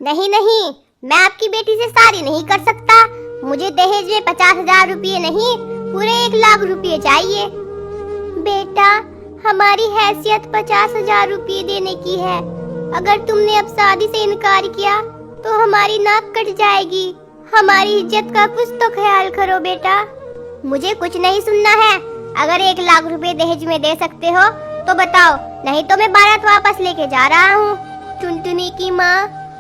नहीं नहीं, मैं आपकी बेटी से शादी नहीं कर सकता। मुझे दहेज में 50,000 रुपये नहीं, पूरे 1,00,000 रुपये चाहिए। बेटा, हमारी हैसियत 50,000 रुपये देने की है। अगर तुमने अब शादी से इनकार किया तो हमारी नाक कट जाएगी। हमारी इज्जत का कुछ तो ख्याल करो बेटा। मुझे कुछ नहीं सुनना है। अगर 1,00,000 रुपए दहेज में दे सकते हो तो बताओ, नहीं तो मैं बारात वापस लेके जा रहा हूँ। टुनटुनी की माँ,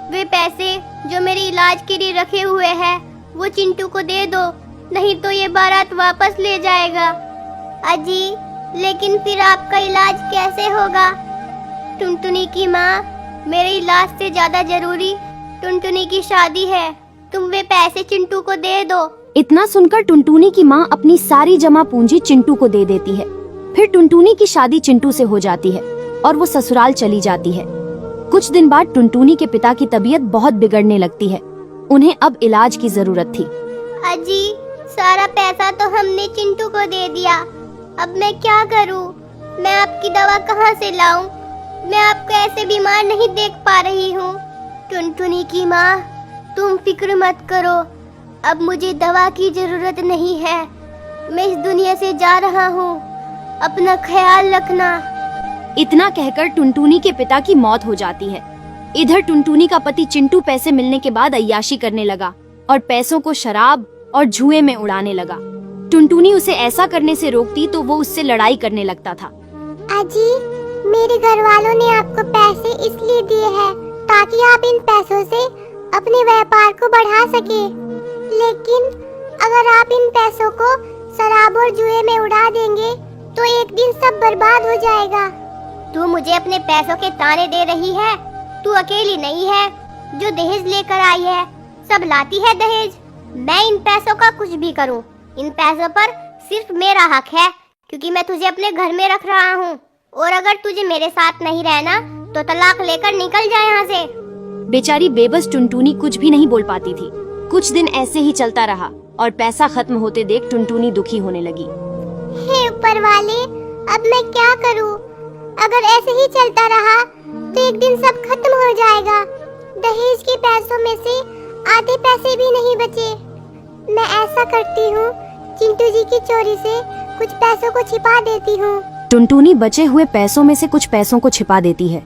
वे पैसे जो मेरे इलाज के लिए रखे हुए हैं वो चिंटू को दे दो, नहीं तो ये बारात वापस ले जाएगा। अजी, लेकिन फिर आपका इलाज कैसे होगा? टुनटुनी की माँ, मेरे इलाज से ज्यादा जरूरी टुनटुनी की शादी है। तुम वे पैसे चिंटू को दे दो। इतना सुनकर टुनटुनी की माँ अपनी सारी जमा पूंजी चिंटू को दे देती है। फिर टुनटुनी की शादी चिंटू से हो जाती है और वो ससुराल चली जाती है। कुछ दिन बाद टुनटुनी के पिता की तबीयत बहुत बिगड़ने लगती है। उन्हें अब इलाज की जरूरत थी। अजी, सारा पैसा तो हमने चिंटू को दे दिया। अब मैं क्या करूं? मैं आपकी दवा कहां से लाऊं? मैं आपको ऐसे बीमार नहीं देख पा रही हूं। टुनटुनी की माँ, तुम फिक्र मत करो। अब मुझे दवा की जरूरत नहीं है। मैं इस दुनिया से जा रहा हूँ। अपना ख्याल रखना। इतना कहकर टुनटुनी के पिता की मौत हो जाती है। इधर टुनटुनी का पति चिंटू पैसे मिलने के बाद अय्याशी करने लगा और पैसों को शराब और जुए में उड़ाने लगा। टुनटुनी उसे ऐसा करने से रोकती तो वो उससे लड़ाई करने लगता था। अजी, मेरे घर वालों ने आपको पैसे इसलिए दिए हैं ताकि आप इन पैसों से अपने व्यापार को बढ़ा सके। लेकिन अगर आप इन पैसों को शराब और जुए में उड़ा देंगे तो एक दिन सब बर्बाद हो जाएगा। तू मुझे अपने पैसों के ताने दे रही है। तू अकेली नहीं है जो दहेज लेकर आई है, सब लाती है दहेज। मैं इन पैसों का कुछ भी करूं, इन पैसों पर सिर्फ मेरा हक है, क्योंकि मैं तुझे अपने घर में रख रहा हूं। और अगर तुझे मेरे साथ नहीं रहना तो तलाक लेकर निकल जा यहाँ से। बेचारी बेबस टुनटुनी कुछ भी नहीं बोल पाती थी। कुछ दिन ऐसे ही चलता रहा और पैसा खत्म होते देख टुनटुनी दुखी होने लगी। हे ऊपर वाले, अब मैं क्या करूं? अगर ऐसे ही चलता रहा तो एक दिन सब खत्म हो जाएगा। दहेज के पैसों में से आधे पैसे भी नहीं बचे। मैं ऐसा करती हूँ, चिंटू जी की चोरी से कुछ पैसों को छिपा देती हूँ। टुनटुनी बचे हुए पैसों में से कुछ पैसों को छिपा देती है।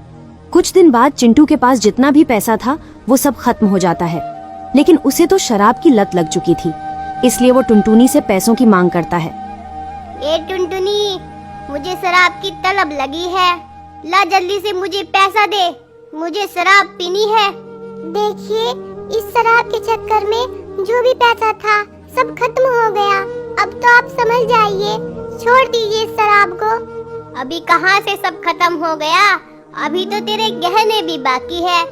कुछ दिन बाद चिंटू के पास जितना भी पैसा था वो सब खत्म हो जाता है, लेकिन उसे तो शराब की लत लग चुकी थी, इसलिए वो टुनटुनी से पैसों की मांग करता है। ए टुनटुनी, मुझे शराब की तलब लगी है। ला जल्दी से मुझे पैसा दे, मुझे शराब पीनी है। देखिए, इस शराब के चक्कर में जो भी पैसा था सब खत्म हो गया। अब तो आप समझ जाइए, छोड़ दीजिए इस शराब को। अभी कहाँ से सब खत्म हो गया? अभी तो तेरे गहने भी बाकी है।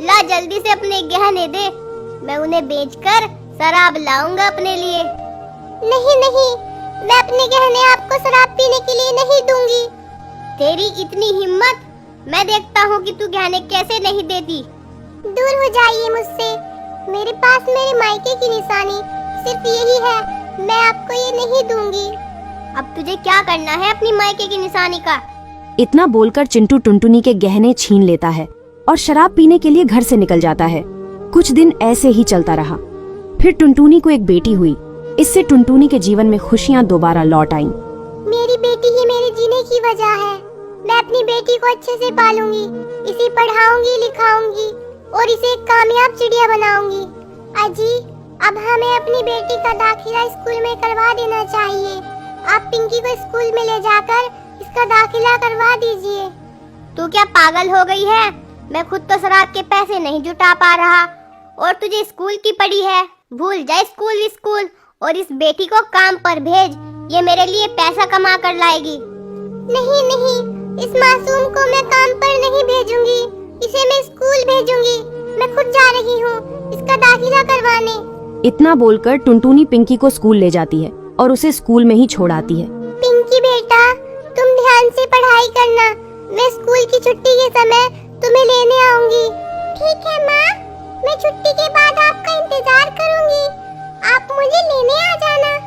ला जल्दी से अपने गहने दे, मैं उन्हें बेचकर शराब लाऊंगा अपने लिए। नहीं नहीं, मैं अपने गहने आपको शराब पीने के लिए नहीं दूंगी। तेरी इतनी हिम्मत, मैं देखता हूँ कि तू गहने कैसे नहीं देती। दूर हो जाइए मुझसे। मेरे पास मेरे मायके की निशानी सिर्फ यही है, मैं आपको ये नहीं दूंगी। अब तुझे क्या करना है अपनी मायके की निशानी का? इतना बोलकर चिंटू टुनटुनी के गहने छीन लेता है और शराब पीने के लिए घर से निकल जाता है। कुछ दिन ऐसे ही चलता रहा। फिर टुनटुनी को एक बेटी हुई। इससे टुनटुनी के जीवन में खुशियाँ दोबारा लौट आईं। मेरी बेटी ही मेरे जीने की वजह है। मैं अपनी बेटी को अच्छे से पालूंगी, इसे पढ़ाऊंगी, लिखाऊंगी और इसे एक कामयाब चिड़िया बनाऊंगी। अजी, अब हमें अपनी बेटी का दाखिला स्कूल में करवा देना चाहिए। आप पिंकी को स्कूल में ले जाकर इसका दाखिला करवा दीजिए। तू क्या पागल हो गई है? मैं खुद तो शराब के पैसे नहीं जुटा पा रहा और तुझे स्कूल की पड़ी है। भूल जा स्कूल और इस बेटी को काम पर भेज, ये मेरे लिए पैसा कमा कर लाएगी। नहीं नहीं, इस मासूम को मैं काम पर नहीं भेजूंगी, इसे मैं स्कूल भेजूंगी। मैं खुद जा रही हूँ इसका दाखिला करवाने। इतना बोलकर टुनटुनी पिंकी को स्कूल ले जाती है और उसे स्कूल में ही छोड़ आती है। पिंकी बेटा, तुम ध्यान से पढ़ाई करना। मैं स्कूल की छुट्टी के समय तुम्हें लेने आऊंगी। ठीक है माँ, मैं छुट्टी के बाद आपका इंतजार करूंगी। आप मुझे लेने आ जाना।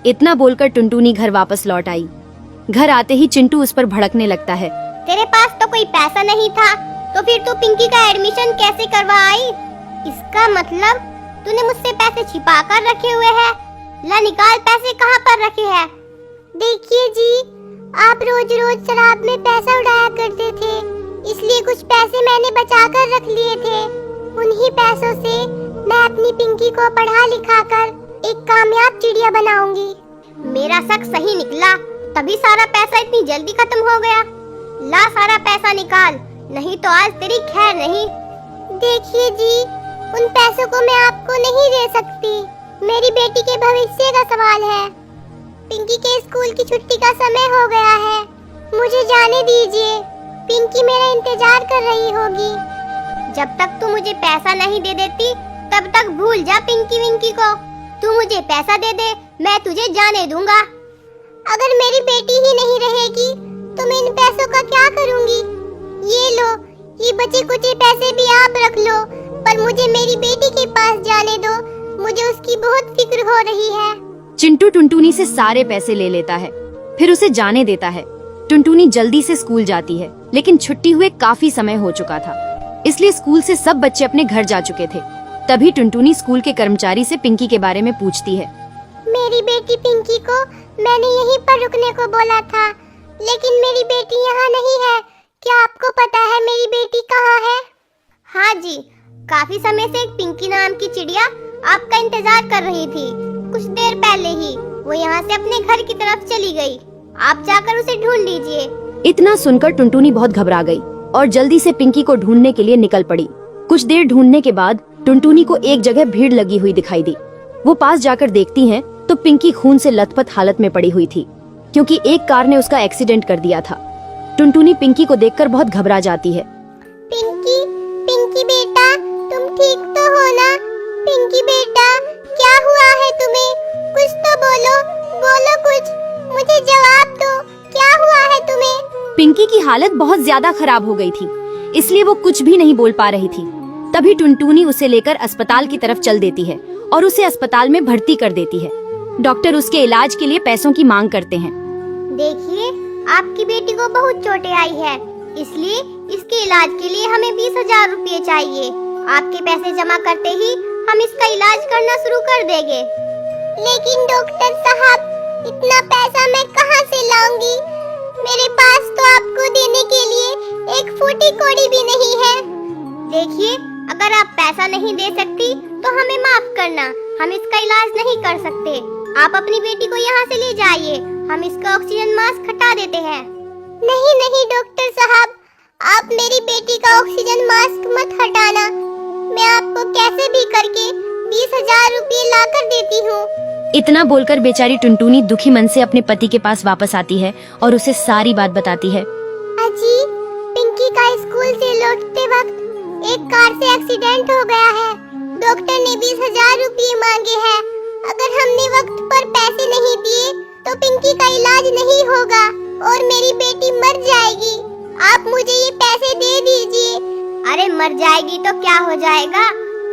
इतना बोलकर टुनटुनी घर वापस लौट आई। घर आते ही चिंटू उस पर भड़कने लगता है। तेरे पास तो कोई पैसा नहीं था तो फिर तू पिंकी का एडमिशन कैसे करवा आई? इसका मतलब तूने मुझसे पैसे छिपा कर रखे हुए हैं। ला निकाल, पैसे कहाँ पर रखे हैं? देखिए जी, आप रोज रोज शराब में पैसा उड़ाया करते थे, इसलिए कुछ पैसे मैंने बचा कर रख लिए थे। उन्हीं पैसों से मैं अपनी पिंकी को पढ़ा लिखा कर एक कामयाब चिड़िया बनाऊंगी। मेरा शक सही निकला, तभी सारा पैसा इतनी जल्दी खत्म हो गया। ला सारा पैसा निकाल, नहीं तो आज तेरी खैर नहीं। देखिए जी, उन पैसों को मैं आपको नहीं दे सकती, मेरी बेटी के भविष्य का सवाल है। पिंकी के स्कूल की छुट्टी का समय हो गया है, मुझे जाने दीजिए। पिंकी मेरा इंतजार कर रही होगी। जब तक तू मुझे पैसा नहीं दे देती तब तक भूल जा पिंकी विंकी को। तू मुझे पैसा दे दे, मैं तुझे जाने दूंगा। अगर मेरी बेटी ही नहीं रहेगी तो मैं इन पैसों का क्या करूंगी? ये लो, ये बचे कुचे पैसे भी आप रख लो, पर मुझे मेरी बेटी के पास जाने दो, मुझे उसकी बहुत फिक्र हो रही है। चिंटू टुनटुनी से सारे पैसे ले लेता है, फिर उसे जाने देता है। टुनटुनी जल्दी से स्कूल जाती है, लेकिन छुट्टी हुए काफी समय हो चुका था, इसलिए स्कूल से सब बच्चे अपने घर जा चुके थे। तभी टुनटुनी स्कूल के कर्मचारी से पिंकी के बारे में पूछती है। मेरी बेटी पिंकी को मैंने यहीं पर रुकने को बोला था, लेकिन मेरी बेटी यहाँ नहीं है। क्या आपको पता है मेरी बेटी कहाँ है? हाँ जी, काफी समय से एक पिंकी नाम की चिड़िया आपका इंतजार कर रही थी। कुछ देर पहले ही वो यहाँ से अपने घर की तरफ चली गई। आप जाकर उसे ढूंढ लीजिए। इतना सुनकर टुनटुनी बहुत घबरा गई और जल्दी से पिंकी को ढूंढने के लिए निकल पड़ी। कुछ देर ढूंढने के बाद टुनटुनी को एक जगह भीड़ लगी हुई दिखाई दी। वो पास जाकर देखती हैं तो पिंकी खून से लथपथ हालत में पड़ी हुई थी, क्योंकि एक कार ने उसका एक्सीडेंट कर दिया था। टुनटुनी पिंकी को देखकर बहुत घबरा जाती है। पिंकी, पिंकी बेटा, तुम ठीक तो हो ना? पिंकी बेटा, क्या हुआ है तुम्हें? कुछ तो बोलो, बोलो कुछ, मुझे जवाब दो, क्या हुआ है तुम्हें? पिंकी की हालत बहुत ज्यादा खराब हो गई थी, इसलिए वो कुछ भी नहीं बोल पा रही थी। तभी टुनटुनी उसे लेकर अस्पताल की तरफ चल देती है और उसे अस्पताल में भर्ती कर देती है। डॉक्टर उसके इलाज के लिए पैसों की मांग करते हैं। देखिए, आपकी बेटी को बहुत चोटें आई है, इसलिए इसके इलाज के लिए हमें 20,000 रुपए चाहिए। आपके पैसे जमा करते ही हम इसका इलाज करना शुरू कर देंगे। लेकिन डॉक्टर साहब, इतना पैसा मैं कहाँ से लाऊंगी? मेरे पास तो आपको देने के लिए एक फूटी कौड़ी भी नहीं है। देखिए, अगर आप पैसा नहीं दे सकती तो हमें माफ करना, हम इसका इलाज नहीं कर सकते। आप अपनी बेटी को यहाँ से ले जाइए, हम इसका ऑक्सीजन मास्क हटा देते हैं। नहीं नहीं डॉक्टर साहब, आप मेरी बेटी का ऑक्सीजन मास्क मत हटाना। मैं आपको कैसे भी करके 20,000 रुपए ला कर देती हूँ। इतना बोलकर बेचारी टुनटुनी दुखी मन से अपने पति के पास वापस आती है और उसे सारी बात बताती है। अजी, पिंकी का स्कूल से लौटते वक्त एक कार से एक्सीडेंट हो गया है। डॉक्टर ने 20,000 रुपए मांगे हैं। अगर हमने वक्त पर पैसे नहीं दिए तो पिंकी का इलाज नहीं होगा और मेरी बेटी मर जाएगी। आप मुझे ये पैसे दे दीजिए। अरे मर जाएगी तो क्या हो जाएगा,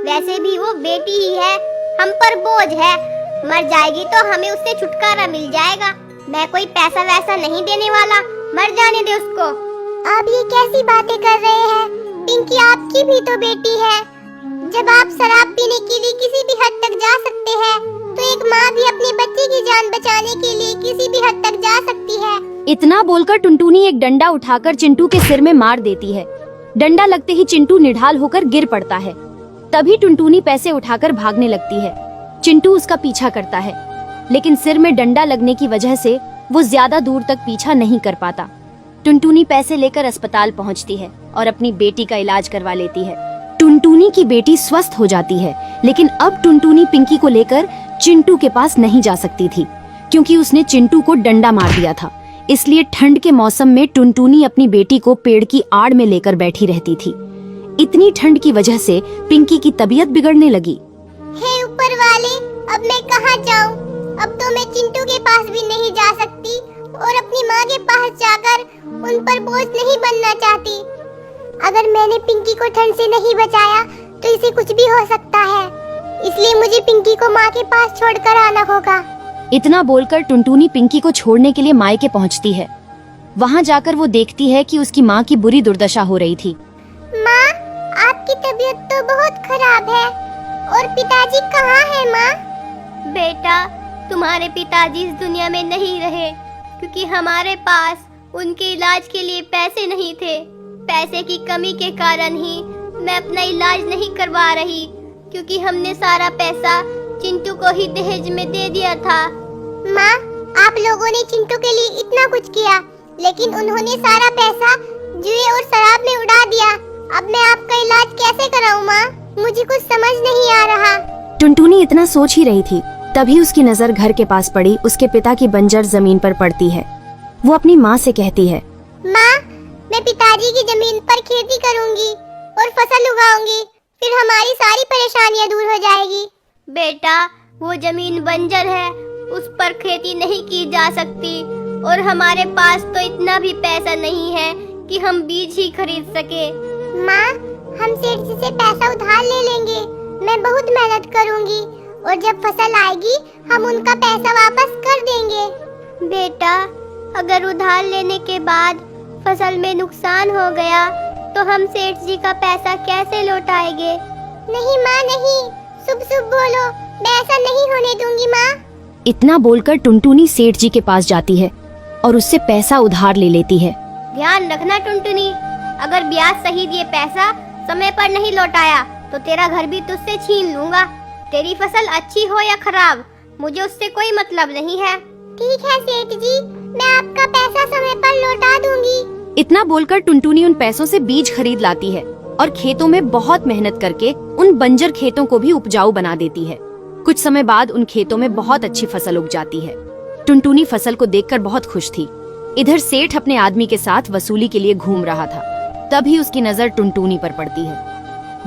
वैसे भी वो बेटी ही है, हम पर बोझ है। मर जाएगी तो हमें उससे छुटकारा मिल जाएगा। मैं कोई पैसा वैसा नहीं देने वाला, मर जाने दे उसको। आप ये कैसी बातें कर रहे हैं? पिंकी आपकी भी तो बेटी है। जब आप शराब पीने के लिए किसी भी हद तक जा सकते हैं, तो एक माँ भी अपने बच्चे की जान बचाने के लिए किसी भी हद तक जा सकती है। इतना बोलकर टुनटुनी एक डंडा उठाकर चिंटू के सिर में मार देती है। डंडा लगते ही चिंटू निढाल होकर गिर पड़ता है। तभी टुनटुनी पैसे उठाकर भागने लगती है। चिंटू उसका पीछा करता है, लेकिन सिर में डंडा लगने की वजह से वो ज्यादा दूर तक पीछा नहीं कर पाता। टुनटुनी पैसे लेकर अस्पताल पहुंचती है और अपनी बेटी का इलाज करवा लेती है। टुनटुनी की बेटी स्वस्थ हो जाती है, लेकिन अब टुनटुनी पिंकी को लेकर चिंटू के पास नहीं जा सकती थी, क्योंकि उसने चिंटू को डंडा मार दिया था। इसलिए ठंड के मौसम में टुनटुनी अपनी बेटी को पेड़ की आड़ में लेकर बैठी रहती थी। इतनी ठंड की वजह से पिंकी की तबीयत बिगड़ने लगी। हे ऊपर वाले, अब मैं कहाँ जाऊँ? अब तो मैं चिंटू के पास भी नहीं जा सकती और अपनी माँ के पास जाकर उन पर बोझ नहीं बनना चाहती। अगर मैंने पिंकी को ठंड से नहीं बचाया तो इसे कुछ भी हो सकता है, इसलिए मुझे पिंकी को माँ के पास छोड़कर आना होगा। इतना बोलकर टुनटुनी पिंकी को छोड़ने के लिए मायके पहुंचती है। वहां जाकर वो देखती है कि उसकी माँ की बुरी दुर्दशा हो रही थी। तबीयत तो बहुत खराब है। और पिताजी कहाँ है माँ? बेटा, तुम्हारे पिताजी इस दुनिया में नहीं रहे क्योंकि हमारे पास उनके इलाज के लिए पैसे नहीं थे। पैसे की कमी के कारण ही मैं अपना इलाज नहीं करवा रही, क्योंकि हमने सारा पैसा चिंटू को ही दहेज में दे दिया था। माँ, आप लोगों ने चिंटू के लिए इतना कुछ किया, लेकिन उन्होंने सारा पैसा जुए और शराब में उड़ा दिया। अब मैं आपका इलाज कैसे कराऊं माँ? मुझे कुछ समझ नहीं आ रहा। टुनटुनी इतना सोच ही रही थी, तभी उसकी नजर घर के पास पड़ी। उसके पिता की बंजर जमीन पर पड़ती है। वो अपनी माँ से कहती है, माँ, मैं पिताजी की जमीन पर खेती करूँगी और फसल उगाऊंगी, फिर हमारी सारी परेशानियाँ दूर हो जाएगी। बेटा, वो जमीन बंजर है, उस पर खेती नहीं की जा सकती और हमारे पास तो इतना भी पैसा नहीं है कि हम बीज ही खरीद सके। माँ, हम सेठ जी से पैसा उधार ले लेंगे। मैं बहुत मेहनत करूँगी और जब फसल आएगी हम उनका पैसा वापस कर देंगे। बेटा, अगर उधार लेने के बाद फसल में नुकसान हो गया तो हम सेठ जी का पैसा कैसे लौटाएंगे? नहीं माँ, नहीं, शुभ शुभ बोलो, मैं ऐसा नहीं होने दूंगी माँ। इतना बोलकर टुनटुनी सेठ जी के पास जाती है और उससे पैसा उधार ले लेती है। ध्यान रखना टुनटुनी, अगर ब्याज सहित ये पैसा समय पर नहीं लौटाया तो तेरा घर भी तुझसे छीन लूंगा। तेरी फसल अच्छी हो या खराब, मुझे उससे कोई मतलब नहीं है। ठीक है सेठ जी, मैं आपका पैसा समय पर लौटा दूंगी। इतना बोलकर टुनटुनी उन पैसों से बीज खरीद लाती है और खेतों में बहुत मेहनत करके उन बंजर खेतों को भी उपजाऊ बना देती है। कुछ समय बाद उन खेतों में बहुत अच्छी फसल उग जाती है। टुनटुनी फसल को देखकर बहुत खुश थी। इधर सेठ अपने आदमी के साथ वसूली के लिए घूम रहा था। तभी उसकी नजर टुनटुनी पर पड़ती है।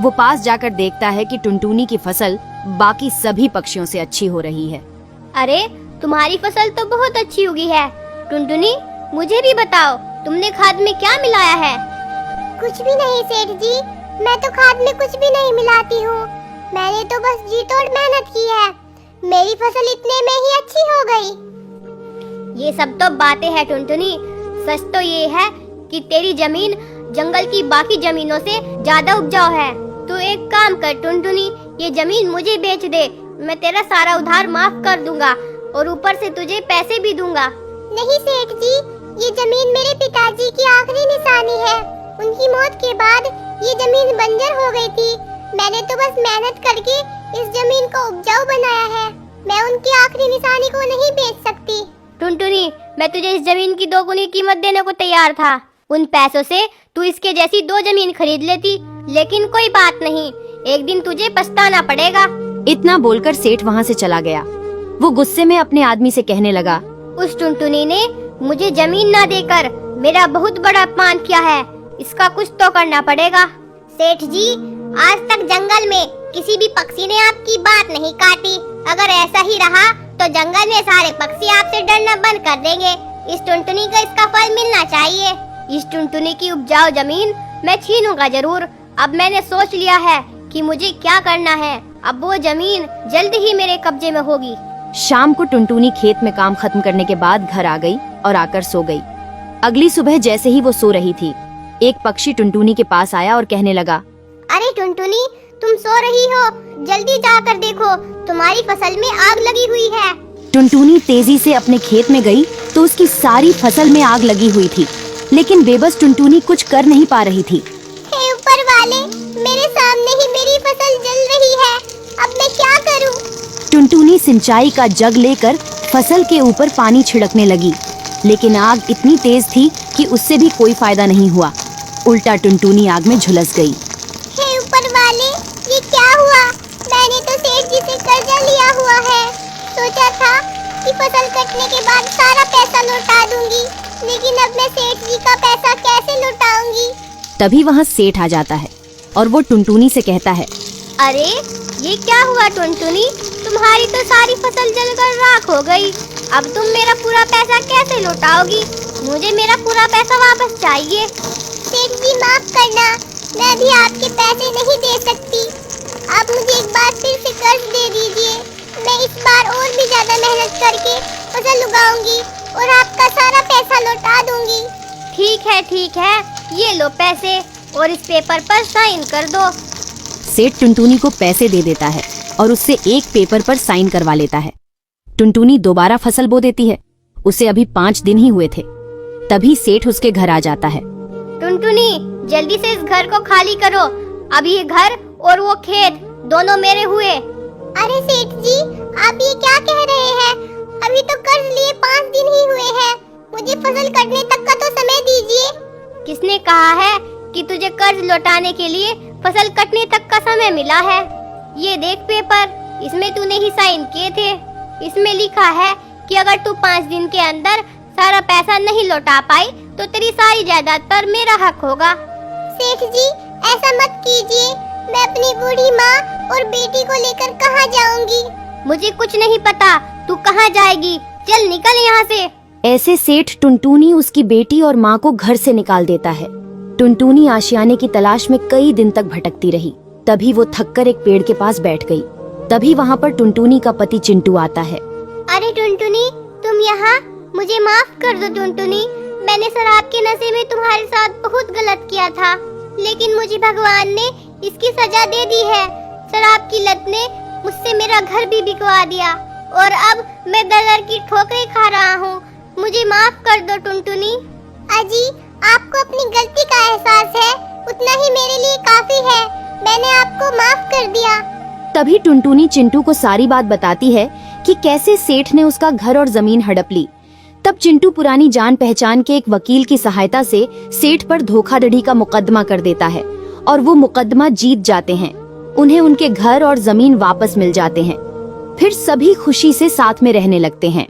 वो पास जाकर देखता है कि टुनटुनी की फसल बाकी सभी पक्षियों से अच्छी हो रही है। अरे, तुम्हारी फसल तो बहुत अच्छी उगी है। टुनटुनी, मुझे भी बताओ, तुमने खाद में क्या मिलाया है? कुछ भी नहीं सेठ जी, मैं तो खाद में कुछ भी नहीं मिलाती हूँ। मैंने तो बस जी तोड़ मेहनत की है। मेरी फसल इतने में ही अच्छी हो गई। ये सब तो बातें हैं टुनटुनी, सच तो ये है कि तेरी जमीन जंगल की बाकी जमीनों से ज्यादा उपजाऊ है। तू एक काम कर टुनटुनी, ये जमीन मुझे बेच दे, मैं तेरा सारा उधार माफ कर दूंगा और ऊपर से तुझे पैसे भी दूंगा। नहीं सेठ जी, ये जमीन मेरे पिताजी की आखिरी निशानी है। उनकी मौत के बाद ये जमीन बंजर हो गई थी। मैंने तो बस मेहनत करके इस जमीन को उपजाऊ बनाया है। मैं उनकी आखिरी निशानी को नहीं बेच सकती। टुनटुनी, मैं तुझे इस जमीन की 2 गुनी कीमत देने को तैयार था। उन पैसों से तू इसके जैसी 2 जमीन खरीद लेती, लेकिन कोई बात नहीं, एक दिन तुझे पछताना पड़ेगा। इतना बोलकर सेठ वहाँ से चला गया। वो गुस्से में अपने आदमी से कहने लगा, उस टुनटुनी ने मुझे जमीन न देकर मेरा बहुत बड़ा अपमान किया है, इसका कुछ तो करना पड़ेगा। सेठ जी, आज तक जंगल में किसी भी पक्षी ने आपकी बात नहीं काटी। अगर ऐसा ही रहा तो जंगल में सारे पक्षी आपसे डरना बंद कर देंगे। इस टुनटुनी को इसका फल मिलना चाहिए। इस टुनटुनी की उपजाऊ जमीन मैं छीनूंगा जरूर। अब मैंने सोच लिया है कि मुझे क्या करना है। अब वो जमीन जल्द ही मेरे कब्जे में होगी। शाम को टुनटुनी खेत में काम खत्म करने के बाद घर आ गई और आकर सो गई। अगली सुबह जैसे ही वो सो रही थी, एक पक्षी टुनटुनी के पास आया और कहने लगा, अरे टुनटुनी, तुम सो रही हो, जल्दी जाकर देखो, तुम्हारी फसल में आग लगी हुई है। टुनटुनी तेजी से अपने खेत में गई तो उसकी सारी फसल में आग लगी हुई थी, लेकिन बेबस टुनटुनी कुछ कर नहीं पा रही थी। हे ऊपर वाले, मेरे सामने ही मेरी फसल जल रही है, अब मैं क्या करूं? टुनटुनी सिंचाई का जग लेकर फसल के ऊपर पानी छिड़कने लगी, लेकिन आग इतनी तेज थी कि उससे भी कोई फायदा नहीं हुआ। उल्टा टुनटुनी आग में झुलस गई। हे ऊपर वाले, ये क्या हुआ? मैंने तो सेठ जी से कर्जा लिया हुआ है। सोचा था कि फसल कटने के बाद सारा पैसा लौटा दूंगी, लेकिन अब मैं सेठ जी का पैसा कैसे लौटाऊंगी? तभी वहाँ सेठ आ जाता है और वो टुनटुनी से कहता है, अरे ये क्या हुआ टुनटुनी, तुम्हारी तो सारी फसल जलकर राख हो गई। अब तुम मेरा पूरा पैसा कैसे लौटाओगी? मुझे मेरा पूरा पैसा वापस चाहिए। सेठ जी माफ करना, मैं भी आपके पैसे नहीं दे सकती। आप मुझे एक बार फिर से कर्ज दे दीजिए। मैं इस बार और भी ज्यादा मेहनत करके फसल उगाऊंगी और आपका सारा पैसा लौटा दूंगी। ठीक है, ये लो पैसे और इस पेपर पर साइन कर दो। सेठ टुनटुनी को पैसे दे देता है और उससे एक पेपर पर साइन करवा लेता है। टुनटुनी दोबारा फसल बो देती है। उसे अभी 5 दिन ही हुए थे। तभी सेठ उसके घर आ जाता है। टुनटुनी, जल्दी से इस घर को खाली करो। अभी ये घर और वो खेत दोनों मेरे हुए। अरे सेठ जी, आप ये क्या कह रहे हैं? अभी तो कर्ज लिए 5 दिन ही हुए हैं। मुझे फसल कटने तक का तो समय दीजिए। किसने कहा है कि तुझे कर्ज लौटाने के लिए फसल कटने तक का समय मिला है? ये देख पेपर, इसमें तूने ही साइन किए थे। इसमें लिखा है कि अगर तू 5 दिन के अंदर सारा पैसा नहीं लौटा पाई तो तेरी सारी जायदाद पर मेरा हक होगा। सेठ जी, ऐसा मत कीजिए। मैं अपनी बूढ़ी माँ और बेटी को लेकर कहाँ जाऊंगी? मुझे कुछ नहीं पता, तू कहाँ जाएगी? चल निकल यहाँ से। ऐसे सेठ टुनटुनी उसकी बेटी और माँ को घर से निकाल देता है। टुनटुनी आशियाने की तलाश में कई दिन तक भटकती रही। तभी वो थककर एक पेड़ के पास बैठ गई। तभी वहाँ पर टुनटुनी का पति चिंटू आता है। अरे टुनटुनी, तुम यहाँ? मुझे माफ कर दो टुनटुनी। मैंने शराब के नशे में तुम्हारे साथ बहुत गलत किया था, लेकिन मुझे भगवान ने इसकी सजा दे दी है। शराब की लत ने मुझसे मेरा घर भी बिकवा दिया और अब मैं दर की ठोकरें खा रहा हूँ। मुझे माफ कर दो टुनटुनी। अजी, आपको अपनी गलती का एहसास है, उतना ही मेरे लिए काफी है। मैंने आपको माफ कर दिया। तभी टुनटुनी चिंटू को सारी बात बताती है कि कैसे सेठ ने उसका घर और जमीन हड़प ली। तब चिंटू पुरानी जान पहचान के एक वकील की सहायता से सेठ पर धोखाधड़ी का मुकदमा कर देता है और वो मुकदमा जीत जाते हैं। उन्हें उनके घर और जमीन वापस मिल जाते हैं। फिर सभी खुशी से साथ में रहने लगते हैं।